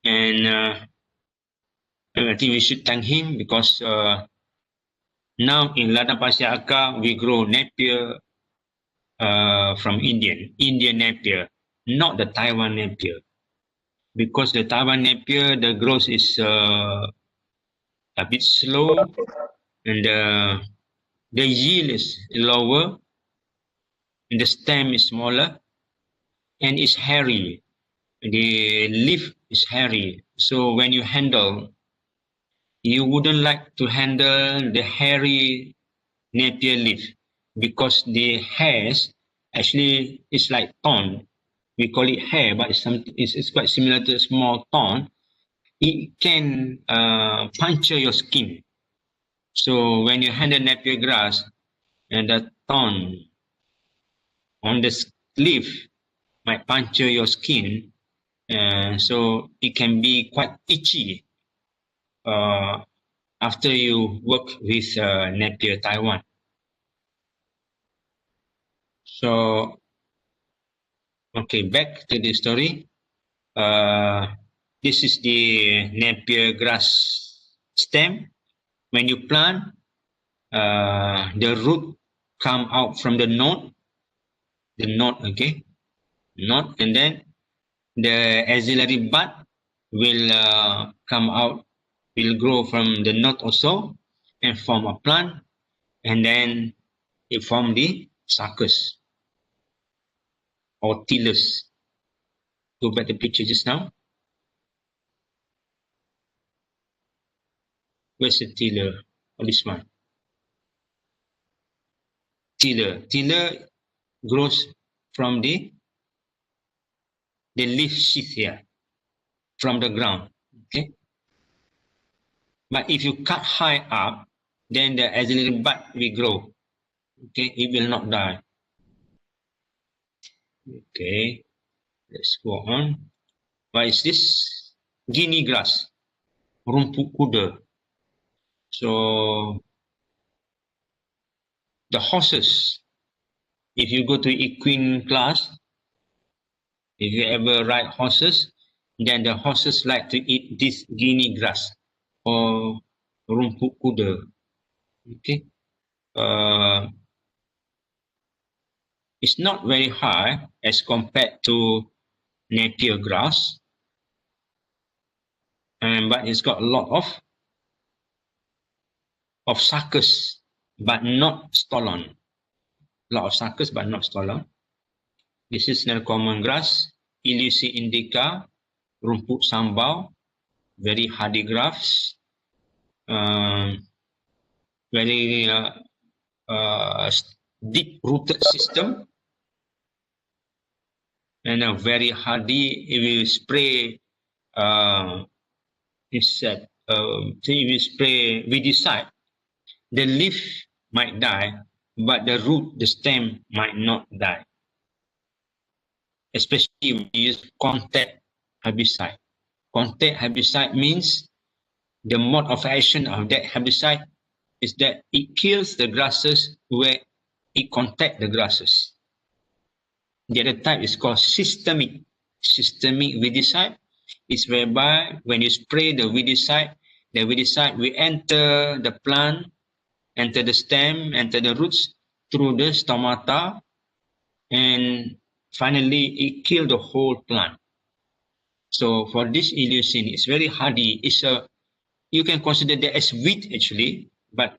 And I think we should thank him because now in Ladang Pasir Aka, we grow Napier from Indian Napier, not the Taiwan Napier. Because the Taiwan Napier, the growth is a bit slow and the yield is lower and the stem is smaller and it's hairy. The leaf is hairy. So when you handle, you wouldn't like to handle the hairy Napier leaf because the hairs actually is like thorn. We call it hair, but it's quite similar to a small thorn. It can puncture your skin. So when you handle Napier grass, and the thorn on the leaf might puncture your skin, so it can be quite itchy after you work with Napier Taiwan. So, okay, back to the story. This is the Napier grass stem. When you plant, the root come out from the node, okay, node, and then the axillary bud will come out, will grow from the node also and form a plant, and then it form the suckers or tillers. Go back to the picture just now. Where's the tiller? Oh, this one. Tiller grows from the leaf sheath here, from the ground. Okay. But if you cut high up, then the axillary bud will grow. Okay, it will not die. Okay, let's go on. What is this? Guinea grass, rumput kuda. So the horses, if you go to equine class, if you ever ride horses, then the horses like to eat this guinea grass or rumput kuda. Okay. It's not very high as compared to Napier grass, but it's got a lot of suckers, but not stolon. A lot of suckers, but not stolon. This is another common grass, Illusi indica, rumput sambal, very hardy grass, very deep-rooted system, and very hardy. If you spray, if you spray weedicide, the leaf might die, but the root, the stem might not die. Especially when you use contact herbicide. Contact herbicide means the mode of action of that herbicide is that it kills the grasses where it contacts the grasses. The other type is called systemic. Systemic weedicide is whereby when you spray the weedicide will enter the plant, enter the stem, enter the roots through the stomata, and finally it kills the whole plant. So for this illusion, it's very hardy. You can consider that as wheat actually, but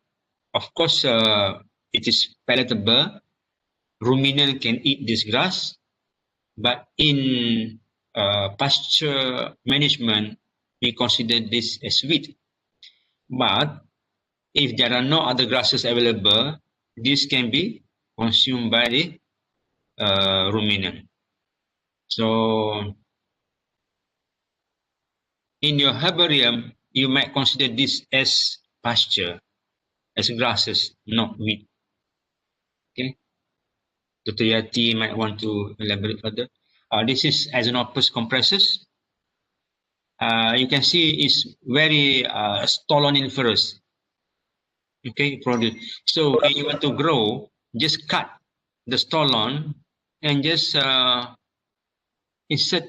of course it is palatable. Ruminant can eat this grass, but in pasture management, we consider this as wheat. But if there are no other grasses available, this can be consumed by the ruminant. So in your herbarium, you might consider this as pasture, as grasses, not wheat. Okay. Dr. Yati might want to elaborate further. This is Azanopus compressus. You can see it's very stoloniferous. Okay, produce. So when you want to grow, just cut the stolon and just insert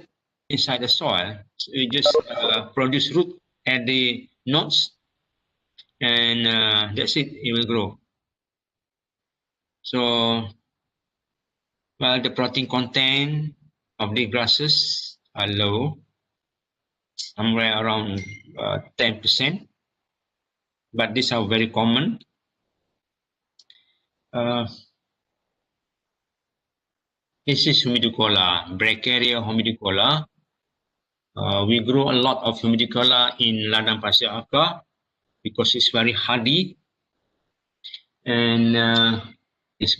inside the soil. So it just produce root at the nodes, and that's it. It will grow. So, well, the protein content of the grasses are low, somewhere around 10%, but these are very common. This is humidicola, Bracharia humidicola. We grow a lot of humidicola in ladang pasir Aka because it's very hardy, and it's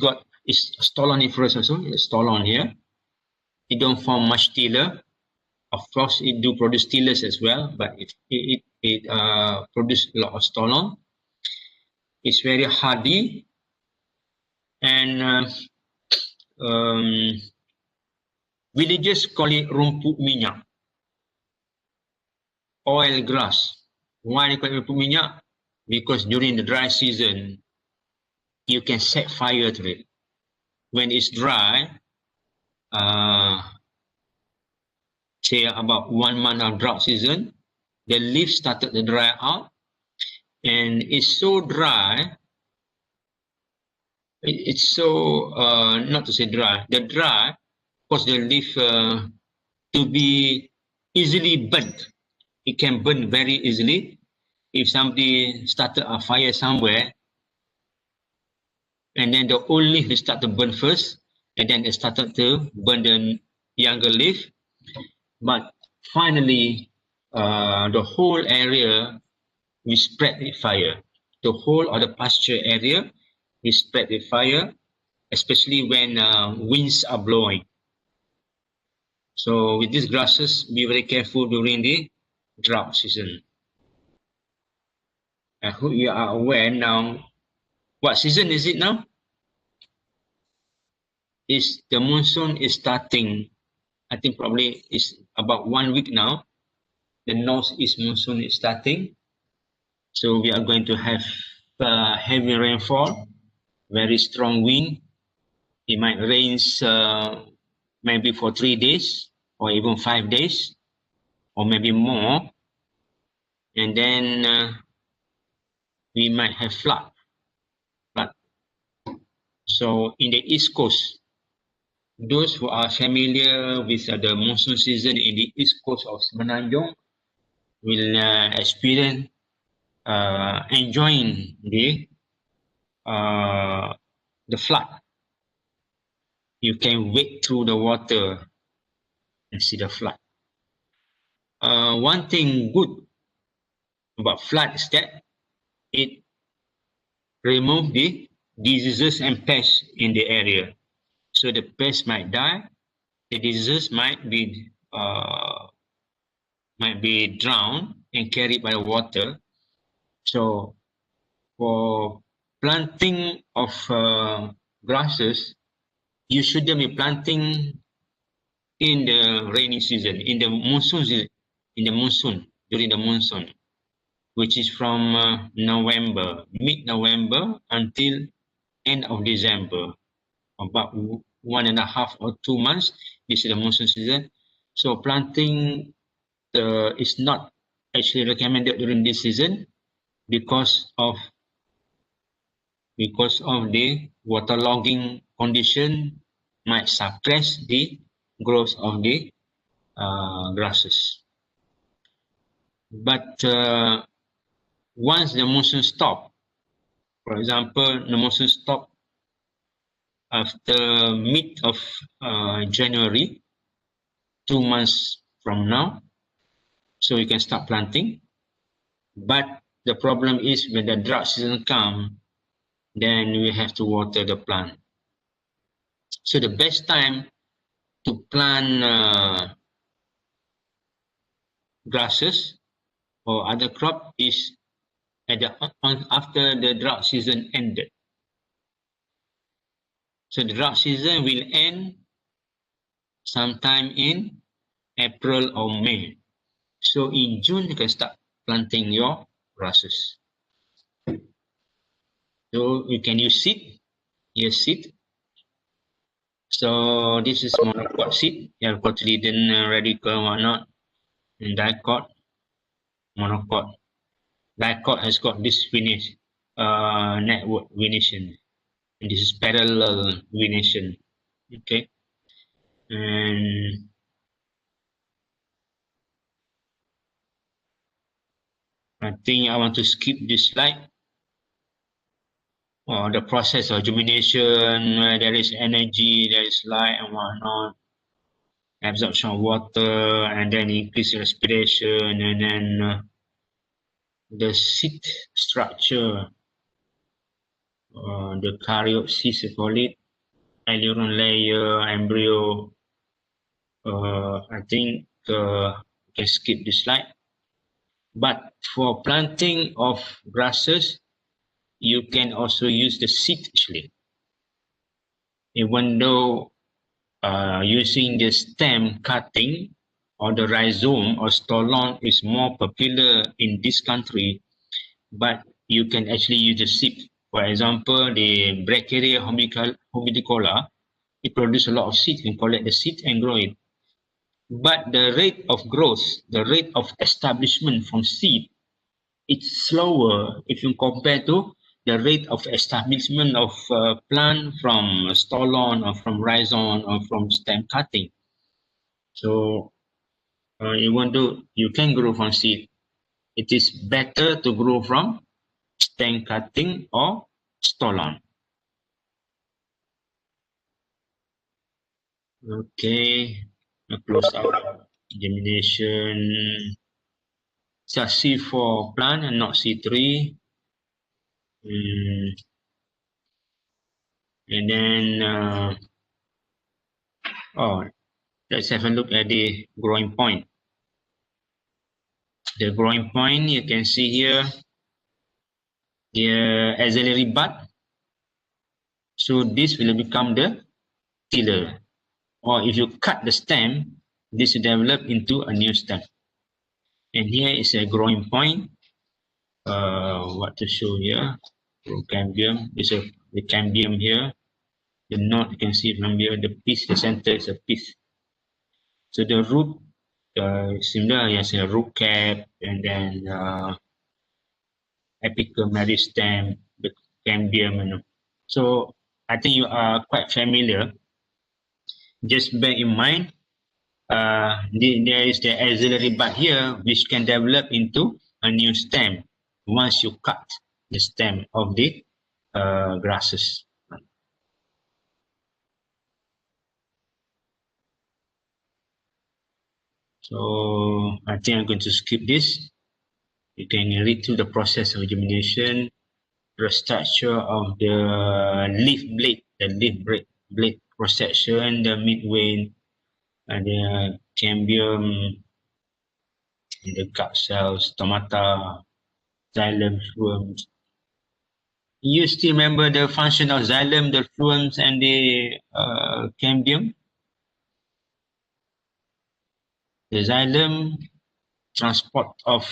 stoloniferous also. It's stolon here. It don't form much tiller. Of course, it do produce tillers as well, but it produce a lot of stolon. It's very hardy, and villagers call it rumput minyak, oil grass. Why they call it rumput minyak? Because during the dry season, you can set fire to it. When it's dry, say about 1 month of drought season, the leaves started to dry out, and it's so dry. It's so not to say dry. The dry cause the leaf to be easily burnt. It can burn very easily. If somebody started a fire somewhere, and then the old leaf will start to burn first, and then it started to burn the younger leaf. But finally, the whole area will spread with fire. The whole of the pasture area will spread with fire, especially when winds are blowing. So with these grasses, be very careful during the drought season. I hope you are aware now. What season is it now? Is the monsoon is starting. I think probably it's about 1 week now. The northeast monsoon is starting. So we are going to have heavy rainfall, very strong wind. It might rain maybe for 3 days or even 5 days or maybe more. And then we might have flood. So in the East Coast, those who are familiar with the monsoon season in the East Coast of Semenanjung will experience enjoying the flood. You can wade through the water and see the flood. One thing good about flood is that it removes the diseases and pests in the area. So the pests might die, the diseases might be drowned and carried by the water. So for planting of grasses, you shouldn't be planting in the rainy season, in the monsoon season, during the monsoon, which is from November, mid-November until end of December, about 1.5 or 2 months. This is the monsoon season. So planting is not actually recommended during this season because of the waterlogging condition might suppress the growth of the grasses. But once the monsoon stops, for example, the monsoon stops after mid of January, 2 months from now, so you can start planting. But the problem is when the drought season comes, then we have to water the plant. So the best time to plant grasses or other crop is after the drought season ended. So the drought season will end sometime in April or May. So in June, you can start planting your grasses. So you can use seed. Yes, seed. So this is monocot seed, cotyledon radical whatnot, and dicot, monocot. Dicot has got this finish, network venation, and this is parallel venation. Okay, and I think I want to skip this slide. The process of germination, where there is energy, there is light and whatnot, absorption of water, and then increase respiration, and then the seed structure, the caryopsis, we call it, aileron layer, embryo. I think you can skip this slide. But for planting of grasses, you can also use the seed actually. Even though using the stem cutting or the rhizome or stolon is more popular in this country, but you can actually use the seed. For example, the Brachiaria humidicola, it produces a lot of seed. You can collect the seed and grow it. But the rate of growth, the rate of establishment from seed, it's slower if you compare to the rate of establishment of plant from stolon or from rhizome or from stem cutting. So even though you can grow from seed, it is better to grow from stem cutting or stolon. Okay, close out germination. It's a C4 plant and not C3. And then, let's have a look at the growing point. The growing point, you can see here, the axillary bud. So this will become the tiller. Or if you cut the stem, this will develop into a new stem. And here is a growing point. What to show here? Cambium. This is the cambium here. The knot you can see from here. The piece, the center is a piece. So the root, similar as a root cap, and then apical meristem, the cambium. So I think you are quite familiar. Just bear in mind, there is the axillary bud here, which can develop into a new stem once you cut the stem of the grasses. So I think I'm going to skip this. You can read through the process of germination, the structure of the leaf blade, blade cross-section, the midvein, and the cambium, the gut cells, stomata, xylem, phloem. You still remember the function of xylem, the phloem, and the cambium? The xylem transport of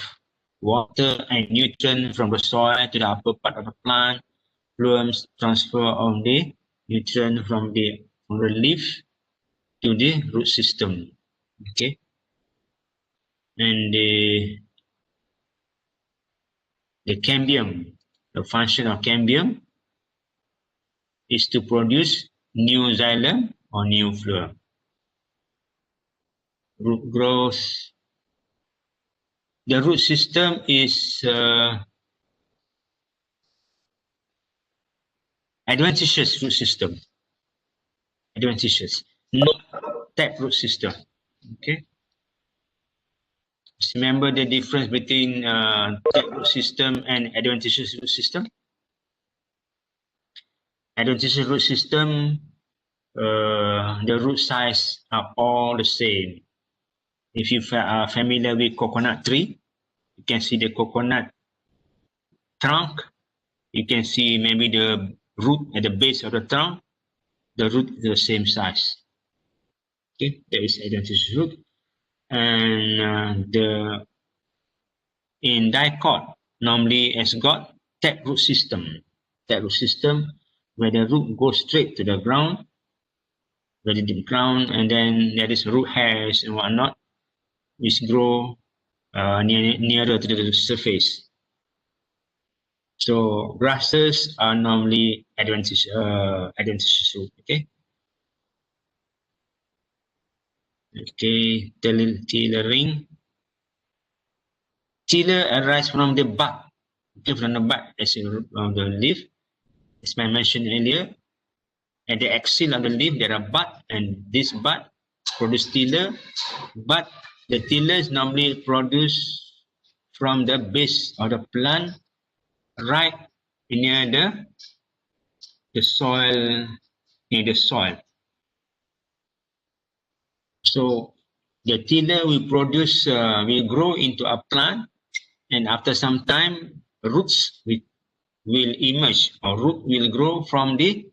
water and nutrient from the soil to the upper part of the plant. Phloem transfer of the nutrient from the leaf to the root system. Okay, and the cambium, the function of cambium is to produce new xylem or new phloem. Root growth. The root system is adventitious root system. Adventitious, not taproot system. Okay. Just remember the difference between taproot system and adventitious root system. Adventitious root system, the root size are all the same. If you are familiar with coconut tree, you can see the coconut trunk. You can see maybe the root at the base of the trunk. The root is the same size. Okay, that is adventitious root. And in dicot, normally has got taproot system. Taproot system where the root goes straight to the ground very deep ground, and then there is root hairs and whatnot, which grow nearer to the surface. So grasses are normally adventitious root. Okay. Okay. Tillering. Tiller arises from the bark. Okay, from the bark, as in from the leaf. As I mentioned earlier, at the axil of the leaf there are bud, and this bud produce tiller, but the tillers normally produce from the base of the plant right near the soil, near the soil. So the tiller will produce, will grow into a plant, and after some time, roots will emerge, or root will grow from the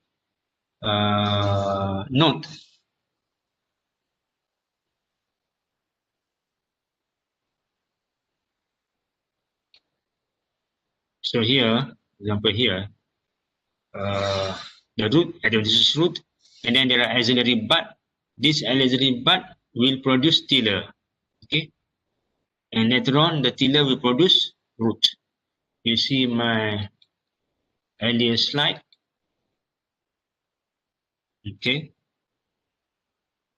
node. So here, example here, the root, adventitious root, and then there are axillary bud. This axillary bud will produce tiller. Okay, and later on the tiller will produce root. You see my earlier slide. Okay,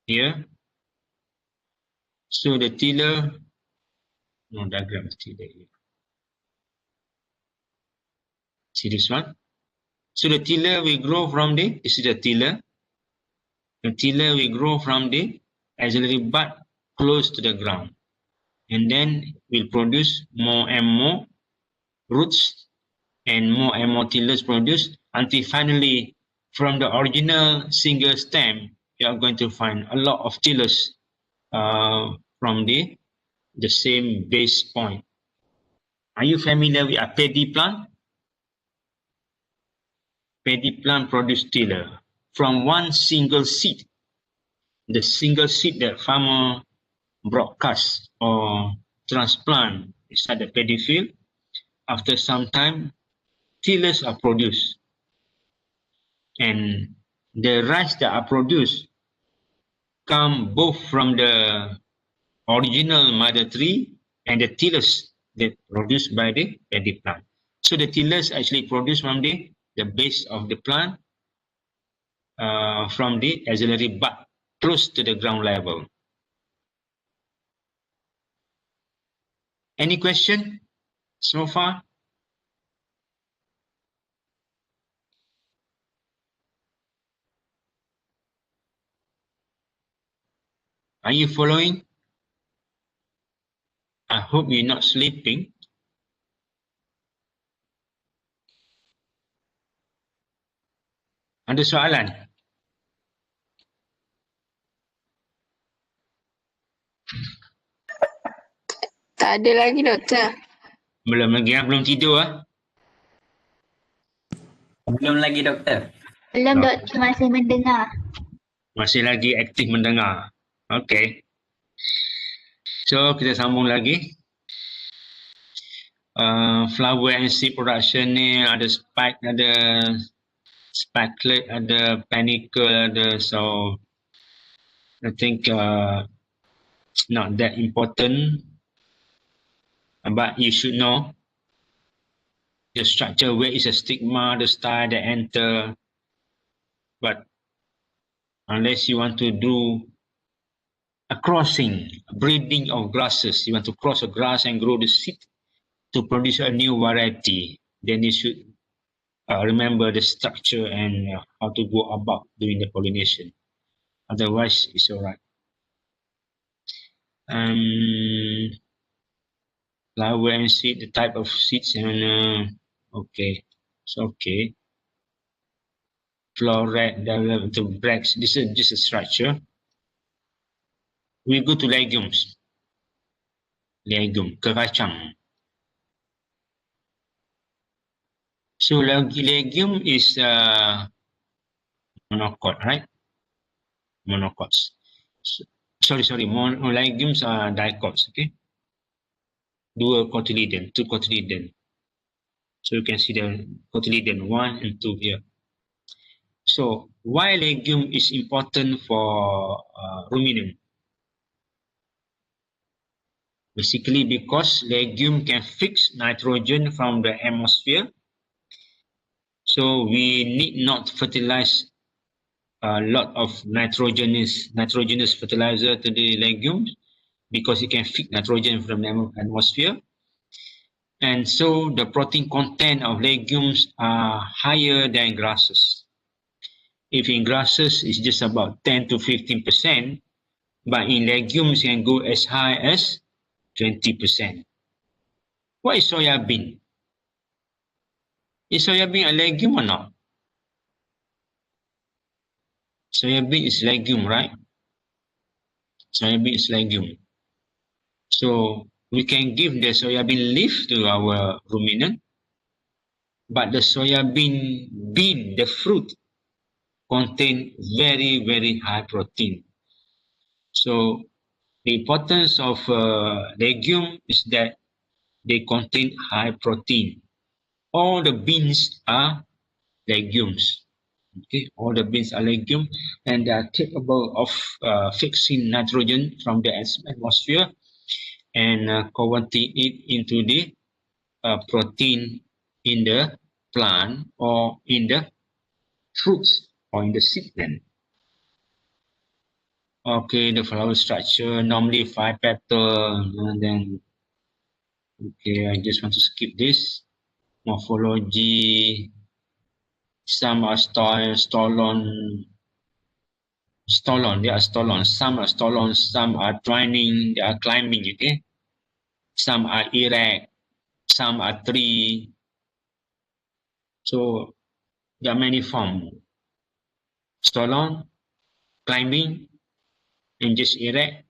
here. So the tiller, no diagram of tiller here. See this one. So the tiller will grow from the. This is the tiller. The tiller will grow from the axillary bud close to the ground, and then will produce more and more roots and more tillers produced until finally from the original single stem you are going to find a lot of tillers from the same base point. Are you familiar with a paddy plant? Paddy plant produce tiller from one single seed. The single seed that farmer broadcast or transplant inside the paddy field, after some time tillers are produced, and the rice that are produced come both from the original mother tree and the tillers that produced by the paddy plant. So the tillers actually produce from the base of the plant, from the axillary bud close to the ground level. Any question so far? Are you following? I hope you're not sleeping. Ada soalan? Tak ada lagi, Doktor. Belum lagi, belum tidur ah? Belum lagi, Doktor. Belum, Doktor, masih mendengar. Masih lagi aktif mendengar. Okay. So kita sambung lagi. Flower and seed production ni ada spike, ada spikelet, ada panicle, ada, so I think not that important, but you should know the structure, where is the stigma, the style, the enter. But unless you want to do a crossing, a breeding of grasses, you want to cross a grass and grow the seed to produce a new variety, then you should remember the structure and how to go about doing the pollination. Otherwise, it's all right. Flower and seed, the type of seeds, and okay, it's okay. Floret, the bracts, this is just a structure. We go to legumes. Legume, keracang. So legume is monocot, right? Monocots. So, sorry, legumes are dicots, okay? Two cotyledon. So you can see the cotyledon 1 and 2 here. So why legume is important for ruminant? Basically because legume can fix nitrogen from the atmosphere. So we need not fertilize a lot of nitrogenous fertilizer to the legumes because it can fix nitrogen from the atmosphere. And so the protein content of legumes are higher than grasses. If in grasses it's just about 10 to 15%, but in legumes can go as high as 20%. What is soya bean? Is soya bean a legume or not? Soya bean is legume, right? Soya bean is legume. So we can give the soya bean leaf to our ruminant, but the soya bean, the fruit, contain very, very high protein. So the importance of legume is that they contain high protein. All the beans are legumes. Okay, all the beans are legumes and they are capable of fixing nitrogen from the atmosphere and converting it into the protein in the plant or in the fruits or in the seed plant. Okay, the flower structure normally 5 petals and then okay, I just want to skip this. Morphology, some are stolon, they are stolon, some are stolon, some are twining, they are climbing, okay? Some are erect, some are tree. So there are many forms. Stolon, climbing, and just erect,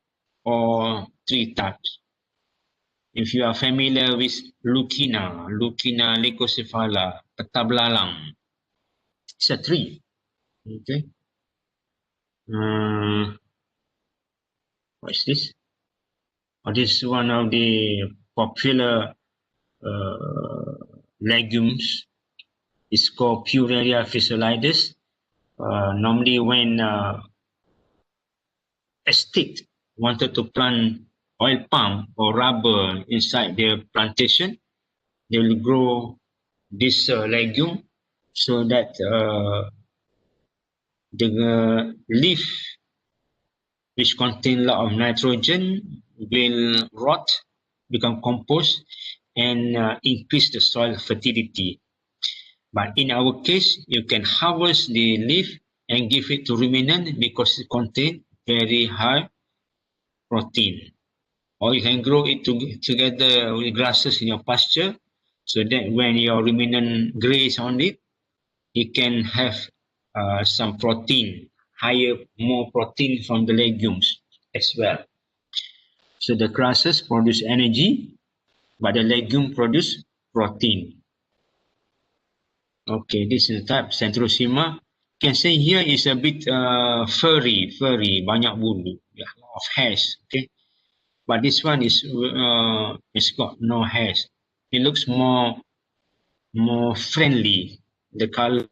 or tree types. If you are familiar with Lucina leucocephala, petablalang, it's a tree. Okay. What is this? Oh, this is one of the popular legumes. It's called Purelia physolidis. Normally, when estate wanted to plant oil palm or rubber inside their plantation, they will grow this legume so that the leaf which contain a lot of nitrogen will rot, become compost, and increase the soil fertility. But in our case, you can harvest the leaf and give it to ruminant because it contains very high protein. Or you can grow it together with grasses in your pasture so that when your ruminant graze on it, it can have some protein, more protein from the legumes as well. So the grasses produce energy, but the legume produce protein. Okay, this is the type Centrosema. Can say here is a bit furry, banyak bulu, yeah, of hairs. Okay, but this one is it's got no hairs. It looks more friendly. The color,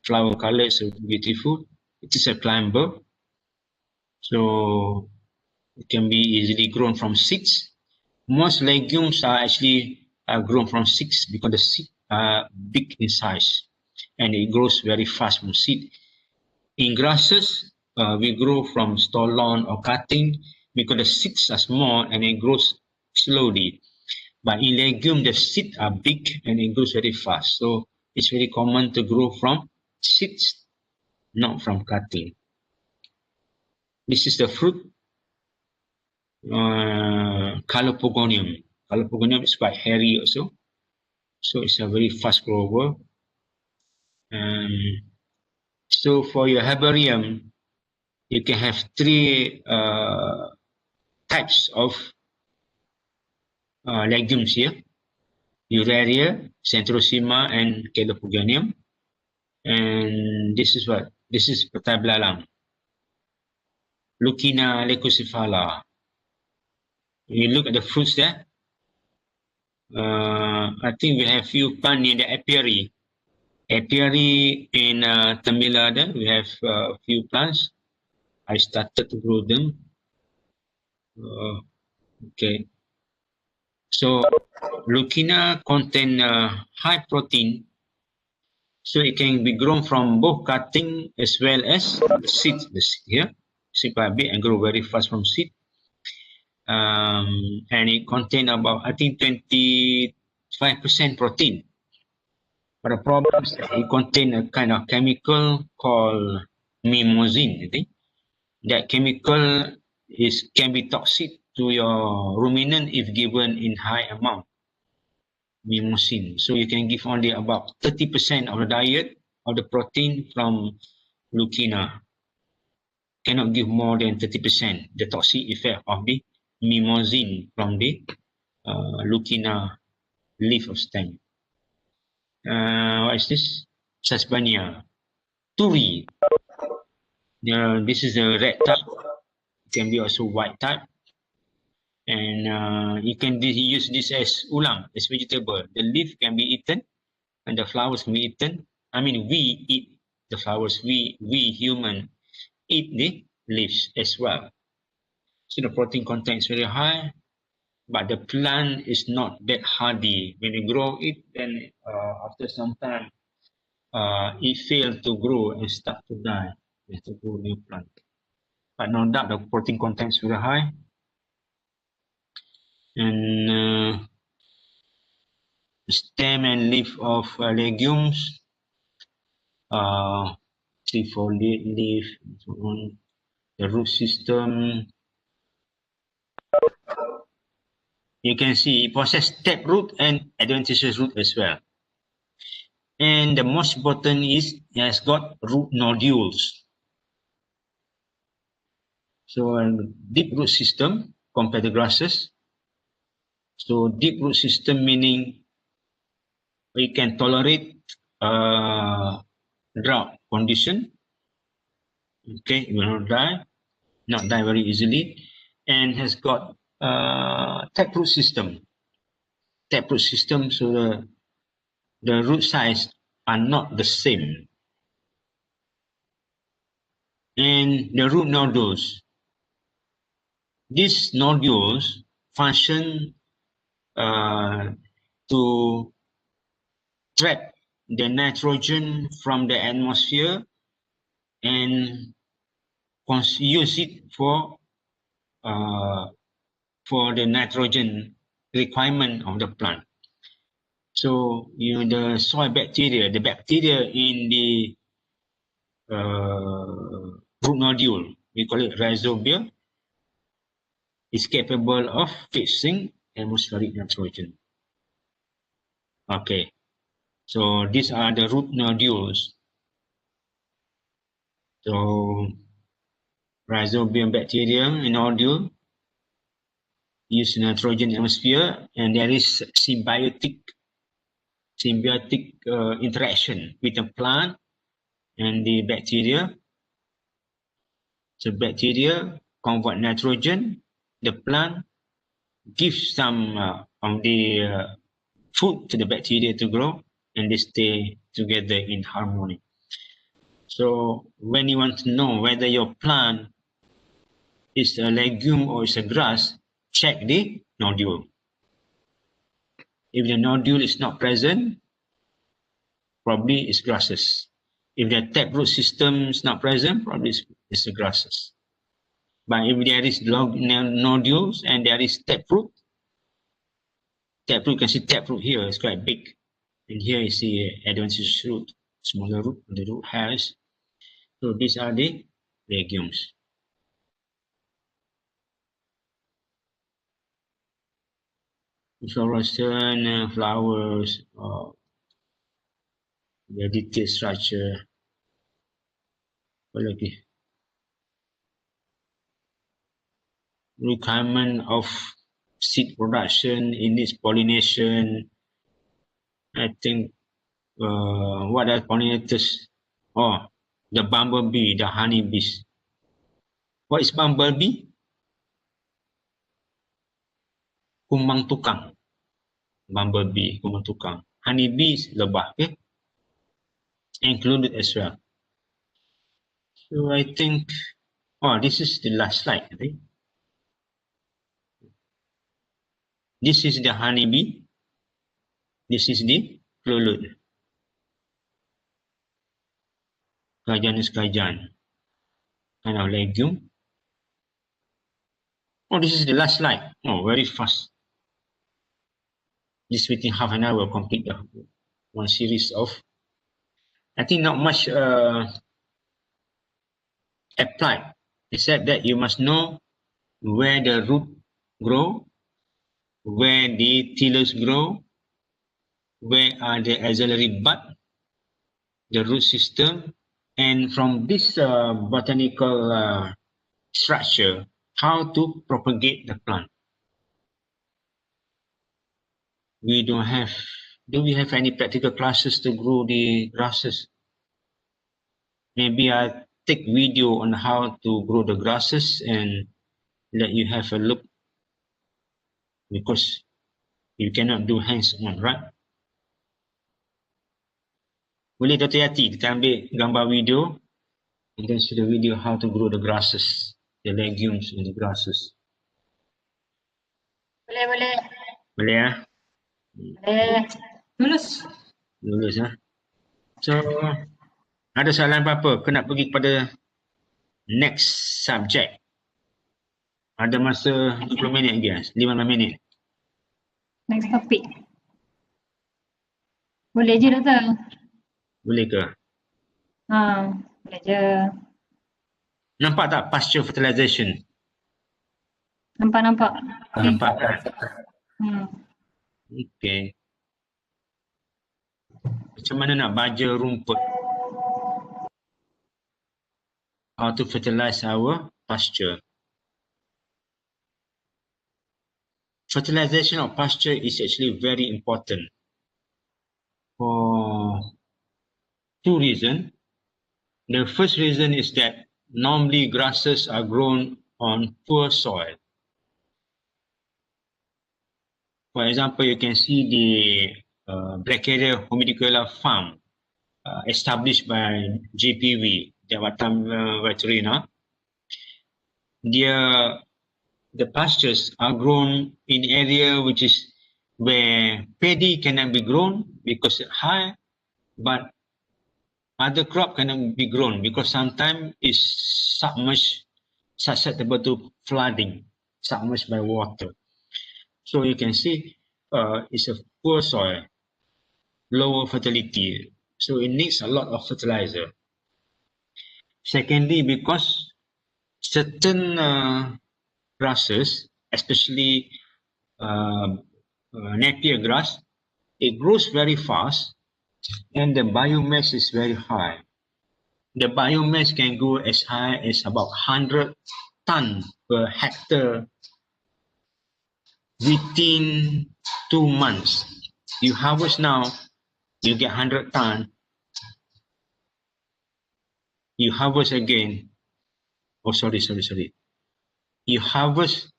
flower color is so beautiful. It is a climber, so it can be easily grown from seeds. Most legumes are actually grown from seeds because the seeds are big in size and it grows very fast from seed. In grasses, we grow from stolon or cutting because the seeds are small and it grows slowly. But in legume, the seeds are big and it grows very fast. So it's very common to grow from seeds, not from cutting. This is the fruit, Calopogonium. Calopogonium is quite hairy also. So it's a very fast grower. So for your herbarium, you can have three types of legumes here: Uraria, Centrosema, and Calopogonium. And this is what? This is Petablalang. Lucina leucocephala. You look at the fruits there. I think we have few plants in the apiary. Apiary in Tamil Nadu, we have a few plants. I started to grow them. Okay. So Lucina contain high protein, so it can be grown from both cutting as well as the seed. The seed here, seed quite big and grow very fast from seed. And it contain about, I think, 25% protein. But the problem is that it contain a kind of chemical called mimosine. I think that chemical can be toxic to your ruminant if given in high amount. Mimosine. So you can give only about 30% of the diet of the protein from Lucina. Cannot give more than 30%. The toxic effect of the mimosine from the Lucina leaf of stem. What is this? Sasbania. Turi. This is a red type. It can be also white type. And you can use this as ulam, as vegetable. The leaf can be eaten and the flowers can be eaten. I mean, we eat the flowers. We human eat the leaves as well. So the protein content is very high, but the plant is not that hardy. When you grow it, then after some time, it fails to grow and start to die. You have to grow new plant. But no doubt the protein content is very high. And stem and leaf of legumes, trifoliate leaf, and so on. The root system, you can see it possesses taproot and adventitious root as well. And the most important is it has got root nodules. So a deep root system compared to grasses. So deep root system meaning we can tolerate drought condition. Okay, it will not die very easily, and has got taproot system. Taproot system, so the root size are not the same. And the root nodules. These nodules function to trap the nitrogen from the atmosphere and use it for the nitrogen requirement of the plant. So the soil bacteria, the bacteria in the root nodule, we call it rhizobia, is capable of fixing atmospheric nitrogen. Okay, so these are the root nodules. So rhizobium bacterium in nodule use nitrogen atmosphere, and there is symbiotic interaction with the plant and the bacteria. So bacteria convert nitrogen, the plant gives some of the food to the bacteria to grow, and they stay together in harmony. So when you want to know whether your plant is a legume or is a grass, check the nodule. If the nodule is not present, probably it's grasses. If the taproot system is not present, probably it's the grasses. But if there is nodules and there is taproot, you can see taproot here is quite big. And here you see adventitious root, smaller root, the root hairs. So these are the legumes. Inflorescence, flowers, the detailed structure. What lagi? Requirement of seed production in its pollination. I think what are pollinators? Oh, the bumblebee, the honeybees. What is bumblebee? Kumbang tukang. Bumblebee, kumbang tukang. Honeybees, lebah. Okay? included as well. So I think, oh, this is the last slide, I think. This is the honeybee. This is the prelude. Kerajaan is kerajaan. Kind of legume. Oh, this is the last slide. Oh, very fast. Just within half an hour, we'll complete the one series of. I think not much applied, except that you must know where the root grow, where the tillers grow, where are the axillary bud, the root system, and from this botanical structure, how to propagate the plant. We don't have, do we have any practical classes to grow the grasses? Maybe I take video on how to grow the grasses and let you have a look, because you cannot do hands-on, right? Boleh Dr. Yati, kita ambil gambar video and then show the video how to grow the grasses, the legumes and the grasses. Boleh. Boleh ya? Boleh. Lulus ya. So, ada soalan apa-apa? Kena pergi kepada next subject. Ada masa 20 minit lagi, 15 minit. Next topic. Boleh je doktor. Boleh ke? Boleh je. Nampak tak pasture fertilization? Nampak. Nampak kan? Okay. Macam mana nak baja rumput? How to fertilize our pasture? Fertilization of pasture is actually very important for two reasons. The first reason is that normally grasses are grown on poor soil. For example, you can see the Brachyria humidicola farm established by JPV, Jabatan Veterina. The pastures are grown in area which is where paddy cannot be grown because it's high, but other crop cannot be grown because sometimes it's submerged, susceptible to flooding, submerged by water. So you can see it's a poor soil, lower fertility. So it needs a lot of fertilizer. Secondly, because certain grasses, especially napier grass, it grows very fast and the biomass is very high. The biomass can go as high as about 100 tons per hectare within 2 months. You harvest now, you get 100 tons. You harvest again. Oh, sorry. You harvest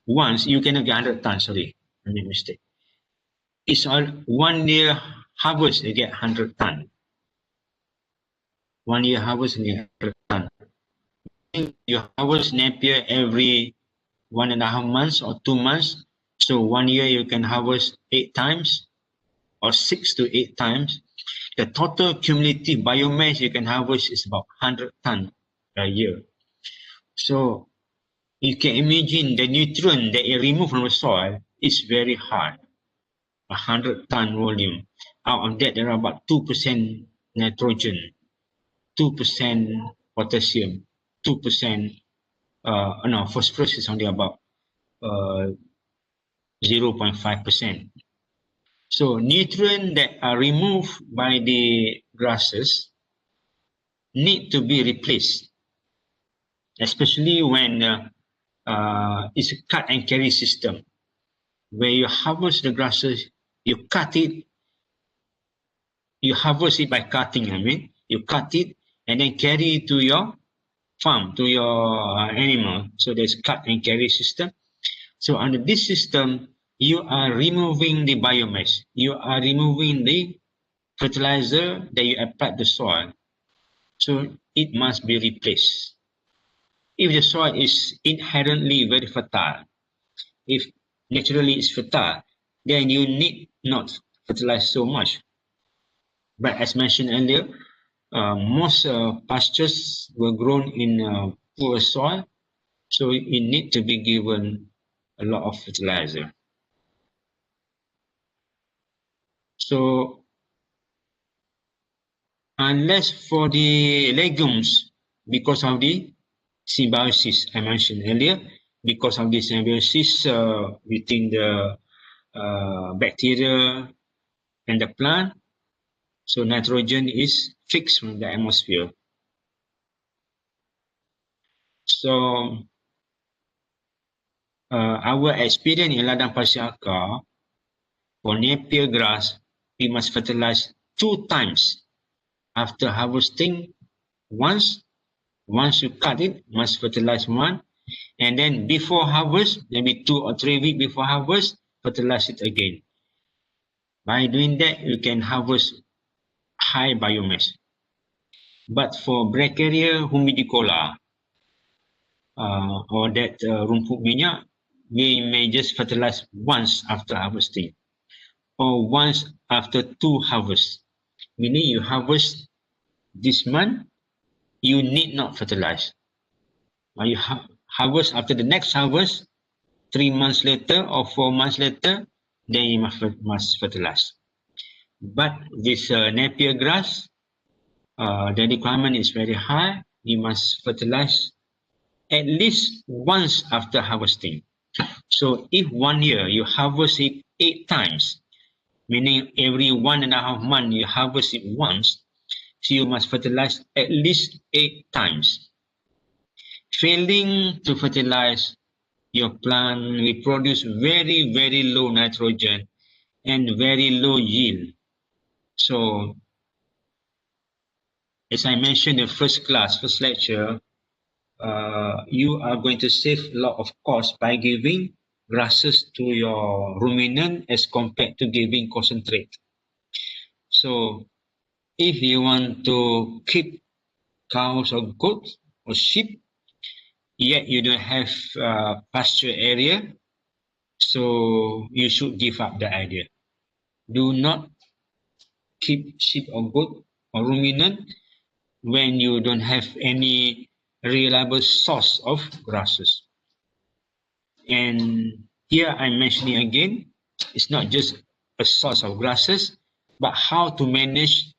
once, you cannot get 100 tons. Sorry, I made a mistake. It's all 1 year harvest, you get 100 tons. 1 year harvest, you get 100 tons. You harvest napier every 1.5 months or 2 months. So 1 year you can harvest 8 times or 6 to 8 times. The total cumulative biomass you can harvest is about 100 tons a year. So you can imagine the nutrient that you remove from the soil is very high, 100 ton volume. Out of that, there are about 2% nitrogen, 2% potassium, 2% phosphorus is only about 0.5%. So nutrients that are removed by the grasses need to be replaced, especially when it's a cut and carry system, where you harvest the grasses, you cut it, you harvest it by cutting, you cut it and then carry it to your farm, to your animal. So there's cut and carry system. So under this system, you are removing the biomass, you are removing the fertilizer that you apply to the soil, so it must be replaced. If the soil is inherently very fertile, if naturally it's fertile, then you need not fertilize so much. But as mentioned earlier, most pastures were grown in poor soil, so it need to be given a lot of fertilizer. So unless for the legumes, because of the symbiosis I mentioned earlier, because of the symbiosis between the bacteria and the plant, so nitrogen is fixed from the atmosphere. So our experience in ladang pasir akar, for napier grass, we must fertilize 2 times after harvesting. Once you cut it, must fertilize one, and then before harvest, maybe 2 or 3 weeks before harvest, fertilize it again. By doing that, you can harvest high biomass. But for Bracharia humidicola or that rumput minyak, we may just fertilize once after harvesting or once after 2 harvests. Meaning you harvest this month, you need not fertilize. Or you harvest after the next harvest, 3 months later or 4 months later, then you must fertilize. But with napier grass, the requirement is very high. You must fertilize at least once after harvesting. So if 1 year you harvest it 8 times, meaning every 1.5 months you harvest it once, so you must fertilize at least 8 times. Failing to fertilize, your plant will produce very, very low nitrogen and very low yield. So, as I mentioned in first lecture, you are going to save a lot of cost by giving grasses to your ruminant as compared to giving concentrate. So, if you want to keep cows or goats or sheep, yet you don't have pasture area, so you should give up the idea. Do not keep sheep or goat or ruminant when you don't have any reliable source of grasses. And here I'm mentioning again, it's not just a source of grasses, but how to manage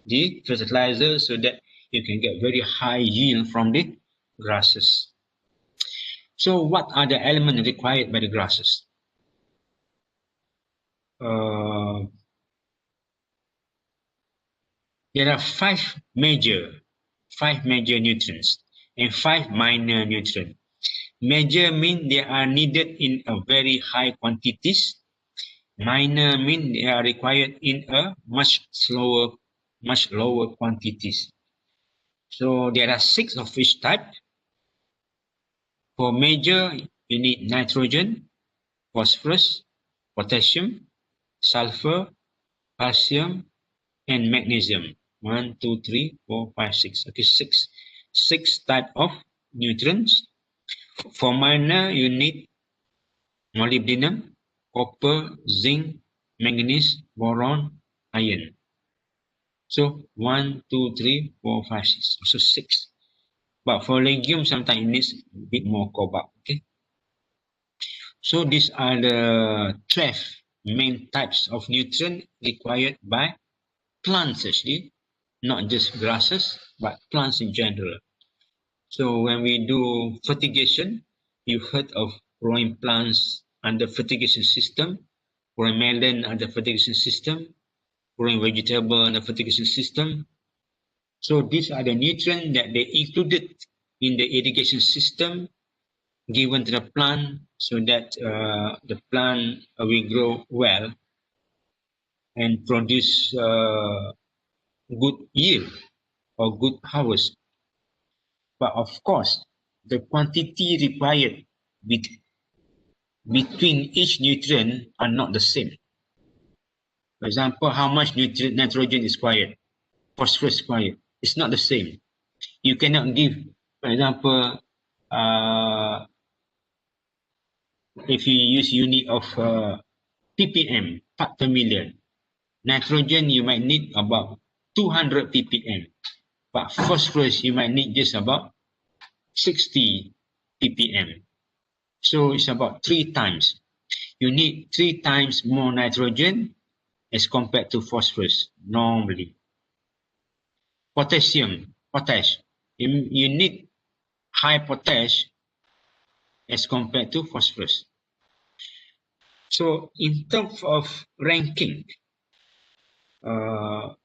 the fertilizer so that you can get very high yield from the grasses. So what are the elements required by the grasses? There are 5 major nutrients and 5 minor nutrients. Major mean they are needed in a very high quantities. Minor mean they are required in a much lower quantities. So there are 6 of each type. For major, you need nitrogen, phosphorus, potassium, sulfur, calcium, and magnesium. 1, 2, 3, 4, 5, 6. Okay, 6 type of nutrients. For minor, you need molybdenum, copper, zinc, manganese, boron, iron. So 1, 2, 3, 4, 5, 6. Also 6. But for legumes, sometimes it needs a bit more cobalt. Okay. So these are the 12 main types of nutrient required by plants actually, not just grasses, but plants in general. So when we do fertigation, you heard of growing plants under fertigation system, growing melon under fertigation system, growing vegetable under fertigation system. So these are the nutrients that they included in the irrigation system given to the plant so that the plant will grow well and produce good yield or good harvest. But of course, the quantity required between each nutrient are not the same. For example, how much nitrogen is required, phosphorus required. It's not the same. You cannot give, for example, if you use unit of ppm, part per million, nitrogen you might need about 200 ppm, but phosphorus you might need just about 60 ppm. So it's about 3 times. You need 3 times more nitrogen as compared to phosphorus normally. Potash. You need high potash as compared to phosphorus. So in terms of ranking, the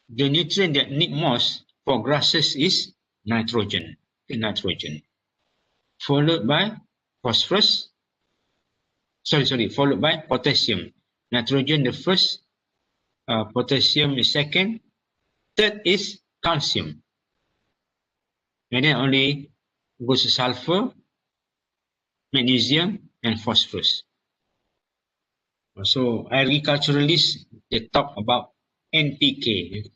nutrient that need most for grasses is nitrogen, followed by phosphorus. Followed by potassium. Nitrogen the first, potassium is second, third is calcium. And then only goes to sulfur, magnesium, and phosphorus. So agriculturalists, they talk about NPK,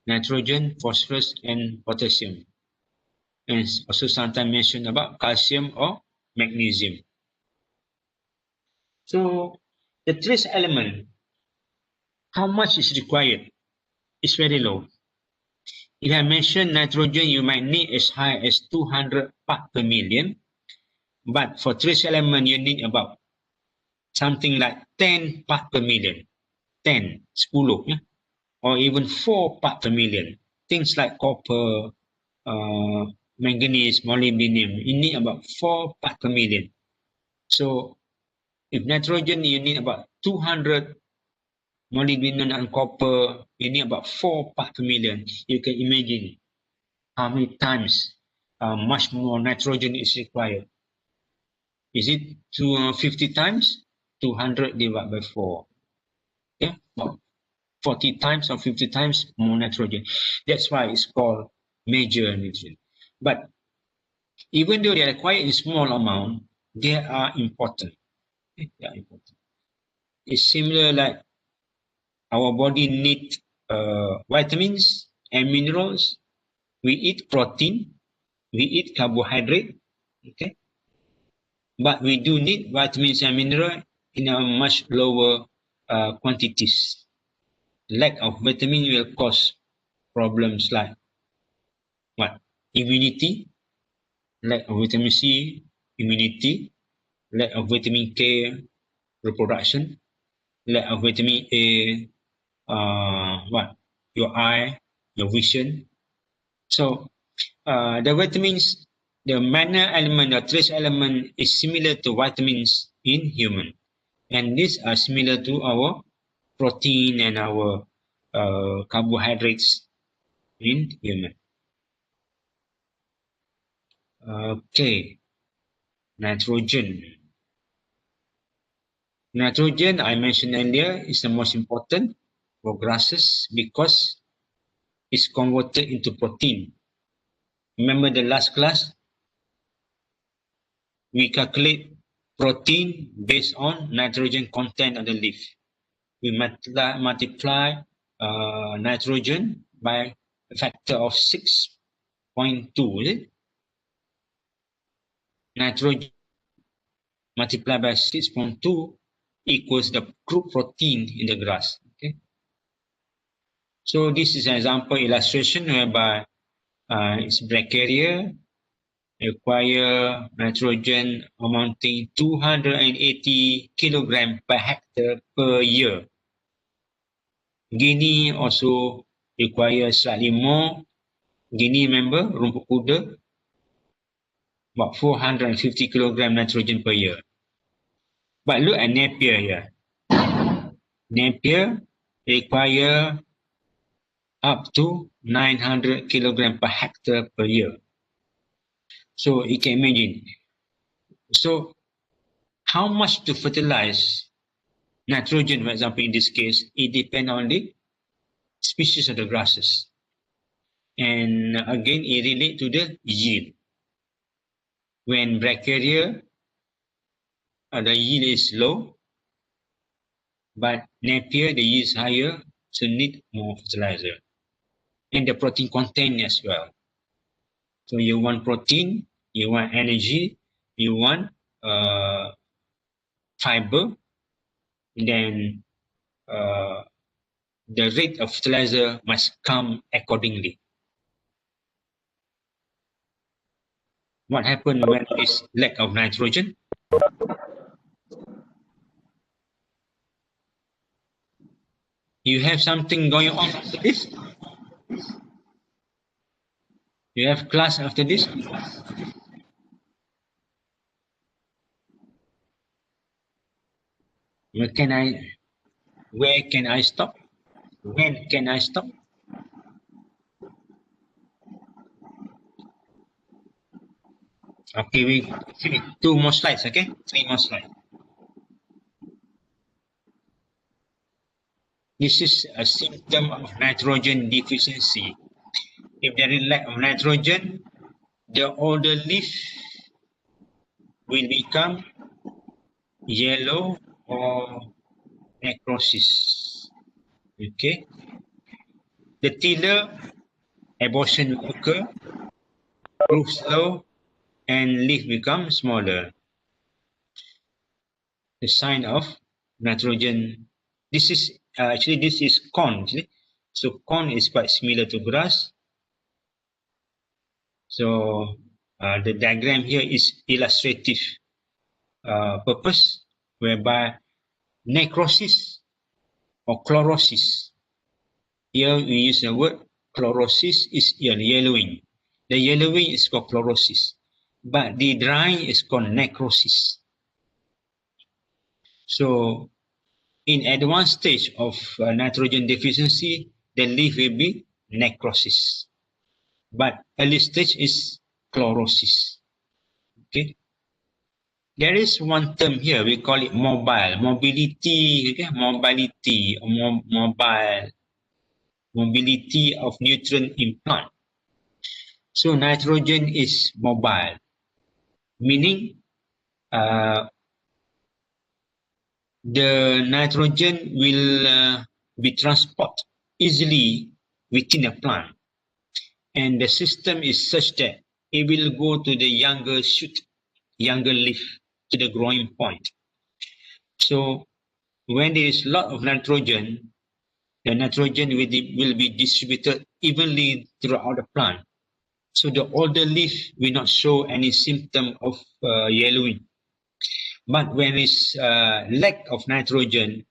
nitrogen, phosphorus, and potassium. And also sometimes mentioned about calcium or magnesium. So the trace element, how much is required? It's very low. If I mention nitrogen, you might need as high as 200 part per million. But for trace element, you need about something like 10 part per million. 10, 10, yeah? Or even 4 part per million. Things like copper, manganese, molybdenum, you need about 4 part per million. So if nitrogen, you need about 200, molybdenum and copper, you need about 4 part per million. You can imagine how many times much more nitrogen is required. Is it 50 times? 200 divided by 4. Yeah, about 40 times or 50 times more nitrogen. That's why it's called major nutrient. But even though they are required in small amount, they are important. They are important. It's similar like our body needs vitamins and minerals. We eat protein, we eat carbohydrate, okay? But we do need vitamins and mineral in a much lower quantities. Lack of vitamin will cause problems like what? Immunity, lack of vitamin C, immunity, lack of vitamin K, reproduction, lack of vitamin A, what? Your eye, your vision. So the vitamins, the minor element, the trace element is similar to vitamins in human. And these are similar to our protein and our carbohydrates in human. Okay, nitrogen. Nitrogen, I mentioned earlier, is the most important for grasses because it's converted into protein. Remember the last class? We calculate protein based on nitrogen content of the leaf. We multiply nitrogen by a factor of 6.2, is it? Nitrogen multiplied by 6.2 equals the crude protein in the grass. Okay. So this is an example illustration whereby its brachiaria require nitrogen amounting 280 kilogram per hectare per year. Guinea also requires slightly more. Guinea, remember, rumput kuda, about 450 kilogram nitrogen per year. But look at Napier here. Napier require up to 900 kilogram per hectare per year. So you can imagine. So how much to fertilize nitrogen, for example, in this case, it depends on the species of the grasses. And again, it relates to the yield. When brachiaria, the yield is low, But Napier, they use higher, so need more fertilizer. And the protein content as well. So you want protein, you want energy, you want fiber, then the rate of fertilizer must come accordingly. What happens when there is lack of nitrogen? You have something going on after this? You have class after this? Where can I stop? When can I stop? Okay, we finish. 2 more slides, okay? 3 more slides. This is a symptom of nitrogen deficiency. If there is lack of nitrogen, the older leaf will become yellow or necrosis. Okay. The tiller abortion will occur, growth slow, and leaf become smaller. The sign of nitrogen. This is actually this is corn. Actually. So corn is quite similar to grass. So the diagram here is illustrative purpose, whereby necrosis or chlorosis. Here we use the word chlorosis is yellowing. The yellowing is called chlorosis, but the drying is called necrosis. So in advanced stage of nitrogen deficiency, the leaf will be necrosis, but early stage is chlorosis. Okay. There is one term here, we call it mobile, mobility, okay? Mobility, mobility of nutrient in plant. So nitrogen is mobile, meaning the nitrogen will be transported easily within a plant. And the system is such that it will go to the younger shoot, younger leaf, to the growing point. So when there is a lot of nitrogen, the nitrogen will be distributed evenly throughout the plant. So the older leaf will not show any symptom of yellowing. But when there is lack of nitrogen,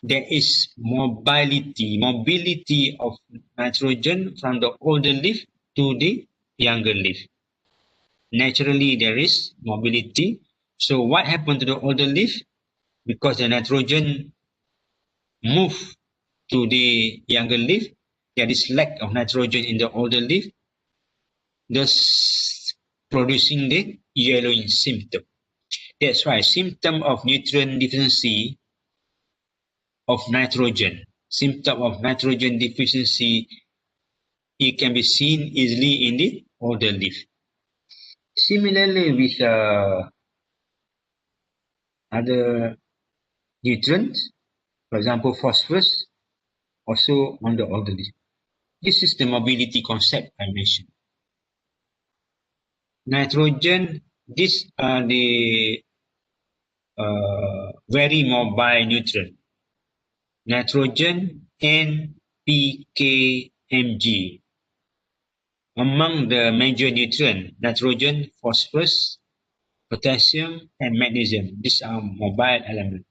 there is mobility of nitrogen from the older leaf to the younger leaf. Naturally, there is mobility. So what happened to the older leaf? Because the nitrogen move to the younger leaf, there is lack of nitrogen in the older leaf, thus producing the yellowing symptom. That's why symptom of nutrient deficiency of nitrogen, symptom of nitrogen deficiency, it can be seen easily in the older leaf. Similarly with other nutrients, for example, phosphorus, also on the older leaf. This is the mobility concept I mentioned. Nitrogen, these are the very mobile nutrient. Nitrogen, N, P, K, Mg. Among the major nutrients, nitrogen, phosphorus, potassium, and magnesium. These are mobile elements.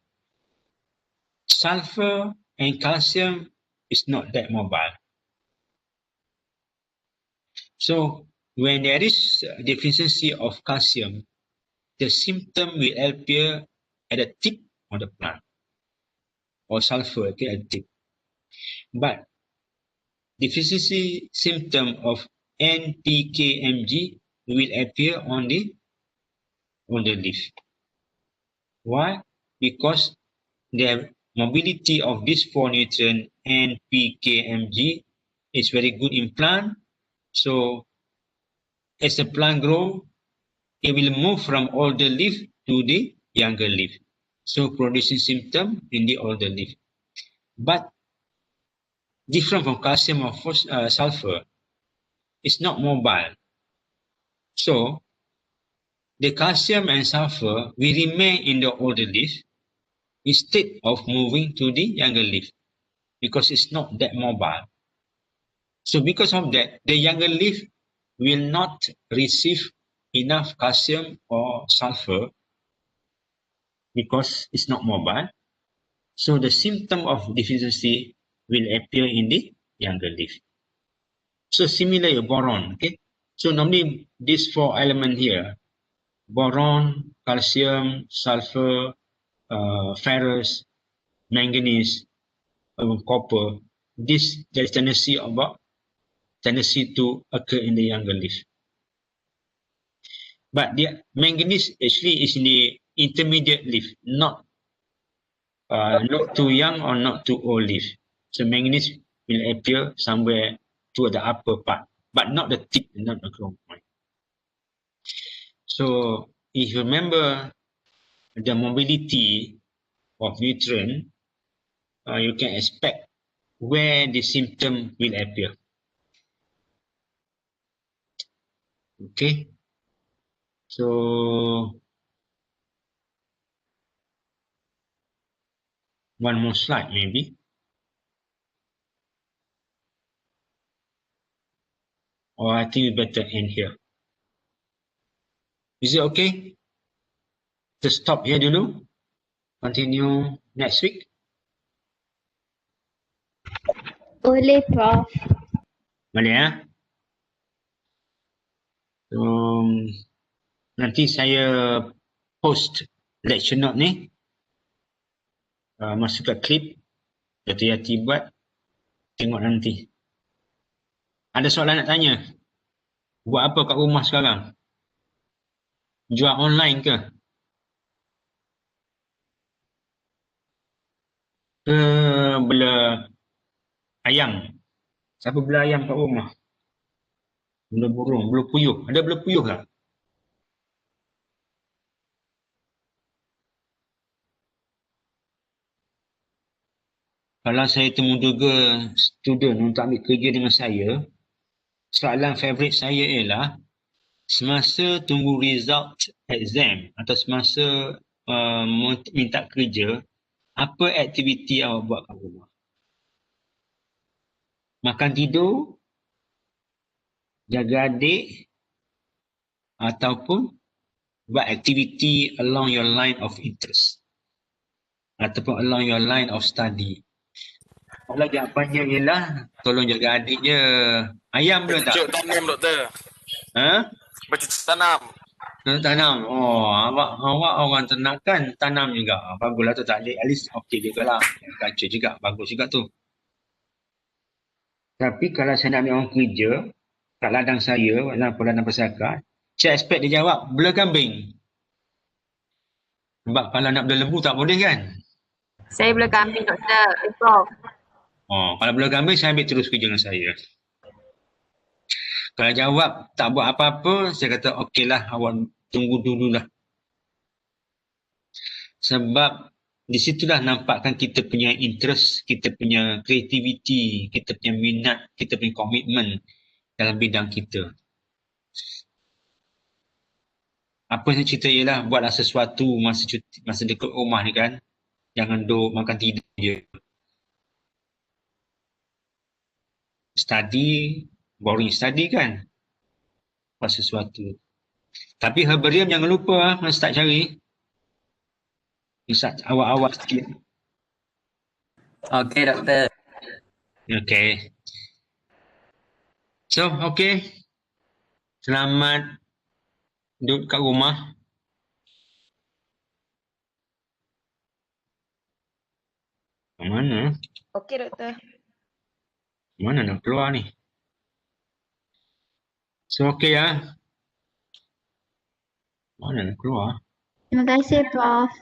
Sulfur and calcium is not that mobile. So when there is deficiency of calcium, the symptom will appear at the tip of the plant, or sulfur at the tip. But deficiency symptom of NPKMG will appear on the leaf. Why? Because the mobility of these 4 nutrients NPKMG is very good in plant. So as the plant grows, it will move from older leaf to the younger leaf. So producing symptom in the older leaf. But different from calcium or sulfur, it's not mobile. So the calcium and sulfur will remain in the older leaf instead of moving to the younger leaf because it's not that mobile. So because of that, the younger leaf will not receive enough calcium or sulfur because it's not mobile. So the symptom of deficiency will appear in the younger leaf. So similar boron, okay? So normally these four elements here, boron, calcium, sulfur, ferrous, manganese, copper, this there is tendency to occur in the younger leaf. But the manganese actually is in the intermediate leaf, not too young or not too old leaf. So manganese will appear somewhere toward the upper part, but not the tip, not the crown point. So if you remember the mobility of nutrient, you can expect where the symptom will appear. Okay. So one more slide maybe. Or I think we better end here. Is it okay to stop here dulu? Continue next week? Boleh, Prof. Boleh ya? Nanti saya post lecture note ni. Masuk kat klip. Hati-hati buat. Tengok nanti. Ada soalan nak tanya? Buat apa kat rumah sekarang? Jual online ke? Bela ayam. Siapa bela ayam kat rumah? Bela burung, bela puyuh. Ada bela puyuh tak? Kalau saya temuduga student untuk ambil kerja dengan saya, soalan favourite saya ialah semasa tunggu result exam atau semasa minta kerja, apa aktiviti awak buat kat rumah? Makan tidur, jaga adik, ataupun buat aktiviti along your line of interest ataupun along your line of study. Kalau jawapannya ialah tolong jaga adik je. Ayam boleh tak? Bercucuk tanam, doktor. Ha? Bercucuk tanam. Tanam. Oh, awak orang tenangkan tanam juga. Baguslah tu, tak at least okey juga lah. Kaca juga, bagus juga tu. Tapi kalau saya nak ambil orang kerja kat ladang saya, ladang persyakat, saya expect dia jawab, bela kambing. Sebab kalau nak bela lembu tak boleh kan? Saya bela kambing, Doktor. Prof. Oh, kalau bela kambing, saya ambil terus kerja dengan saya. Kalau jawab tak buat apa-apa, saya kata okeylah, awak tunggu dululah. Sebab di situlah nampakkan kita punya interest, kita punya kreativiti, kita punya minat, kita punya komitmen dalam bidang kita. Apa yang saya cerita ialah buatlah sesuatu masa dekat rumah ni kan. Jangan duduk makan tidur je. Study, boring study kan. Buat sesuatu. Tapi herbarium jangan lupa start cari. Start awal-awal sikit. Okey, doktor. Okay. So, okay. Selamat duduk kat rumah. Mana? Okey, doktor. Mana nak keluar ni? So, okay ya. Mana nak keluar? Terima kasih, Prof.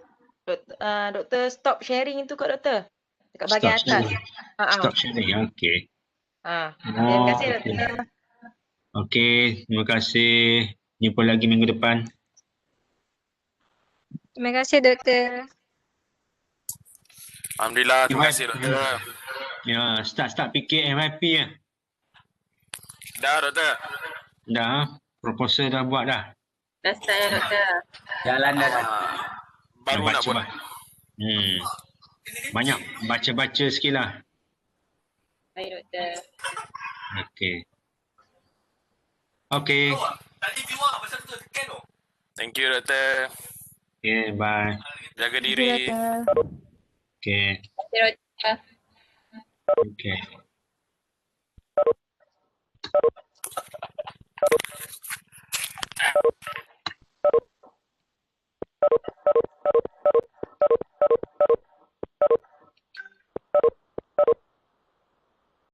Doktor stop sharing itu kot, doktor. Dekat bahagian Stop atas. sharing. Stop sharing, okay. Terima kasih, okay. doktor. Okay, terima kasih. Jumpa lagi minggu depan. Terima kasih, Doktor. Alhamdulillah, terima kasih doktor. Ya, start fikir FYP ya. Dah doktor. Dah, proposal dah buat dah. Dah start ya doktor. Jalan dah doktor. Baru nak buat. Banyak baca-baca sikit lah. Baik doktor. Okey. Okey. Thank you doktor. Okay, bye. Jaga diri. Okay. Terima kasih doktor. Okay.